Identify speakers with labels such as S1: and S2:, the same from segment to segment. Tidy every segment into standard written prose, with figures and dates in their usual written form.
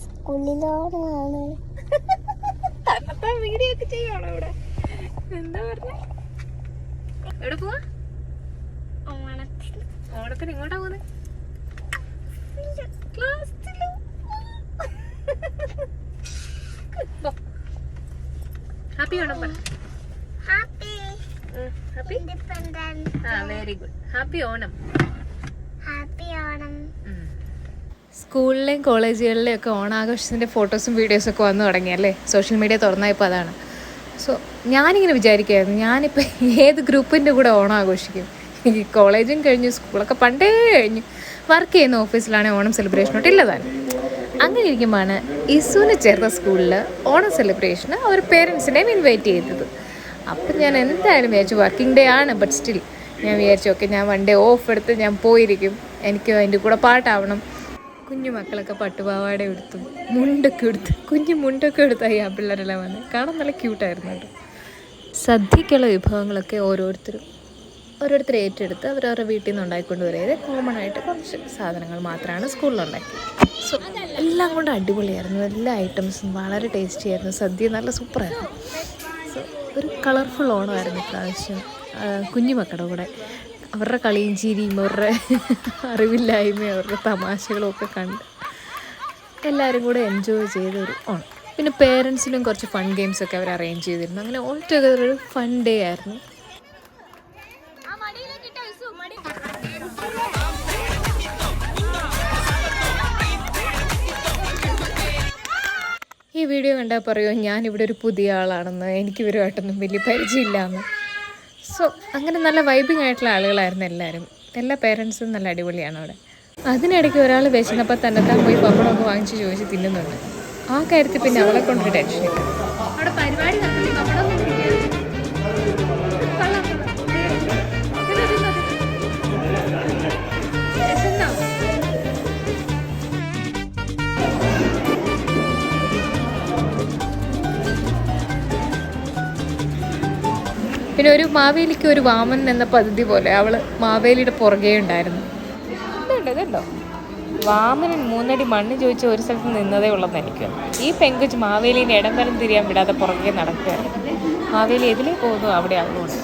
S1: സ്കൂളിലോണാണ്.
S2: തന്നത്തെ video ഒക്കെ ചെയ്യണോ ഇവിടെ? എന്താ പറഞ്ഞ? എവിടെ പോവാ? ഓണത്തിന് ഇങ്ങോട്ടാ പോകുന്നത്? ഹാപ്പി ഓണം പറ. Happy very good. Happy Onam.
S1: Happy Onam.
S2: സ്കൂളിലെയും കോളേജുകളിലെയും ഒക്കെ ഓണാഘോഷത്തിൻ്റെ ഫോട്ടോസും വീഡിയോസൊക്കെ വന്നു തുടങ്ങിയല്ലേ? സോഷ്യൽ മീഡിയ തുറന്നപ്പോൾ അതാണ്. സോ ഞാനിങ്ങനെ വിചാരിക്കുമായിരുന്നു, ഞാനിപ്പോൾ ഏത് ഗ്രൂപ്പിൻ്റെ കൂടെ ഓണം ആഘോഷിക്കും? ഈ കോളേജും കഴിഞ്ഞു, സ്കൂളൊക്കെ പണ്ടേ കഴിഞ്ഞു. വർക്ക് ചെയ്യുന്ന ഓഫീസിലാണെങ്കിൽ ഓണം സെലിബ്രേഷനോട്ട് ഇല്ലതാണ്. അങ്ങനെ ഇരിക്കുമ്പോഴാണ് ഇസുവിനെ ചേർത്ത സ്കൂളിൽ ഓണം സെലിബ്രേഷന് അവർ പേരൻസിനെയും ഇൻവൈറ്റ് ചെയ്തത്. അപ്പം ഞാൻ എന്തായാലും വിചാരിച്ചു വർക്കിംഗ് ഡേ ആണ്, ബട്ട് സ്റ്റിൽ ഞാൻ വിചാരിച്ചു ഓക്കെ ഞാൻ വൺ ഡേ ഓഫ് എടുത്ത് ഞാൻ പോയിരിക്കും, എനിക്ക് അതിൻ്റെ കൂടെ പാട്ടാവണം. കുഞ്ഞു മക്കളൊക്കെ പട്ടുപാവാട എടുത്തു, മുണ്ടൊക്കെ എടുത്ത്, കുഞ്ഞു മുണ്ടൊക്കെ എടുത്തായി ആ പിള്ളേരെല്ലാം വന്ന് കാണാൻ നല്ല ക്യൂട്ടായിരുന്നു കേട്ടോ. സദ്യക്കുള്ള വിഭവങ്ങളൊക്കെ ഓരോരുത്തർ ഏറ്റെടുത്ത് അവരവരുടെ വീട്ടിൽ നിന്ന് ഉണ്ടാക്കിക്കൊണ്ട് വരികയത്. കോമൺ ആയിട്ട് കുറച്ച് സാധനങ്ങൾ മാത്രമാണ് സ്കൂളിലുണ്ടാക്കിയത്. സോ എല്ലാം കൊണ്ട് അടിപൊളിയായിരുന്നു, എല്ലാ ഐറ്റംസും വളരെ ടേസ്റ്റി ആയിരുന്നു, സദ്യ നല്ല സൂപ്പറായിരുന്നു. സോ ഒരു കളർഫുൾ ഓണമായിരുന്നു ഇപ്രാവശ്യം. കുഞ്ഞുമക്കളുടെ കൂടെ അവരുടെ കളിയും ചിരിയും അവരുടെ അറിവില്ലായ്മയും അവരുടെ തമാശകളും ഒക്കെ കണ്ട് എല്ലാവരും കൂടെ എൻജോയ് ചെയ്തൊരു ഓണം. പിന്നെ പേരൻസിനും കുറച്ച് ഫൺ ഗെയിംസൊക്കെ അവർ അറേഞ്ച് ചെയ്തിരുന്നു. അങ്ങനെ ഓൾ ടുഗദർ ഒരു ഫൺ ഡേ ആയിരുന്നു. ഈ വീഡിയോ കണ്ടാൽ പറയുമോ ഞാനിവിടെ ഒരു പുതിയ ആളാണെന്ന്, എനിക്ക് ഇവരുമായിട്ടൊന്നും വലിയ പരിചയമില്ലാന്ന്. സോ അങ്ങനെ നല്ല വൈബിങ് ആയിട്ടുള്ള ആളുകളായിരുന്നു എല്ലാവരും. എല്ലാ പേരൻസും നല്ല അടിപൊളിയാണ് അവിടെ. അതിനിടയ്ക്ക് ഒരാൾ വിശന്നപ്പോൾ തന്നെത്താൻ പോയി പപ്പടമൊക്കെ വാങ്ങിച്ച് ചോദിച്ച് തിന്നുന്നുണ്ട്. ആ കാര്യത്തിൽ പിന്നെ അവളെ കൊണ്ടൊരു ടെൻഷനില്ല. അവിടെ പരിപാടി പിന്നെ ഒരു മാവേലിക്ക് ഒരു വാമൻ എന്ന പദ്ധതി പോലെ അവൾ മാവേലിയുടെ പുറകെ ഉണ്ടായിരുന്നു. ഇതുണ്ടോ വാമനൻ 3 അടി മണ്ണ് ചോദിച്ച ഒരു സ്ഥലത്ത് നിന്നതേ ഉള്ളെന്ന് എനിക്ക്. ഈ പെങ്കുച്ച് മാവേലിനെ ഇടം വരം തിരിയാൻ വിടാതെ പുറകെ നടക്കുകയായിരുന്നു. മാവേലി എതിലേ പോകുന്നു അവിടെ ആളുകൊണ്ട്.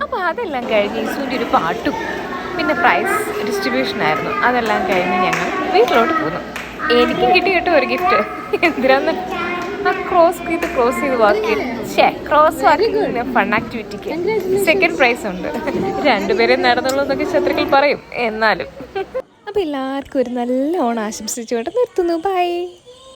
S2: അപ്പോൾ അതെല്ലാം കഴിഞ്ഞ് ഇസുവിൻ്റെ ഒരു പാട്ടും പിന്നെ പ്രൈസ് ഡിസ്ട്രിബ്യൂഷനായിരുന്നു. അതെല്ലാം കഴിഞ്ഞ് ഞങ്ങൾ വീട്ടിലോട്ട് പോന്നു. എനിക്കും കിട്ടി കേട്ടോ ഒരു ഗിഫ്റ്റ്. എന്തിനാന്ന് ആ ക്രോസ് ചെയ്ത് വർക്ക് ഫൺ ആക്ടിവിറ്റിക്ക് സെക്കൻഡ് പ്രൈസ് ഉണ്ട്. 2 പേരെ നടന്നുള്ളൂ എന്നൊക്കെ ശത്രുക്കൾ പറയും. എന്നാലും അപ്പോൾ എല്ലാവർക്കും ഒരു നല്ല ഓണം ആശംസിച്ചുകൊണ്ട് നിർത്തുന്നു. ബൈ.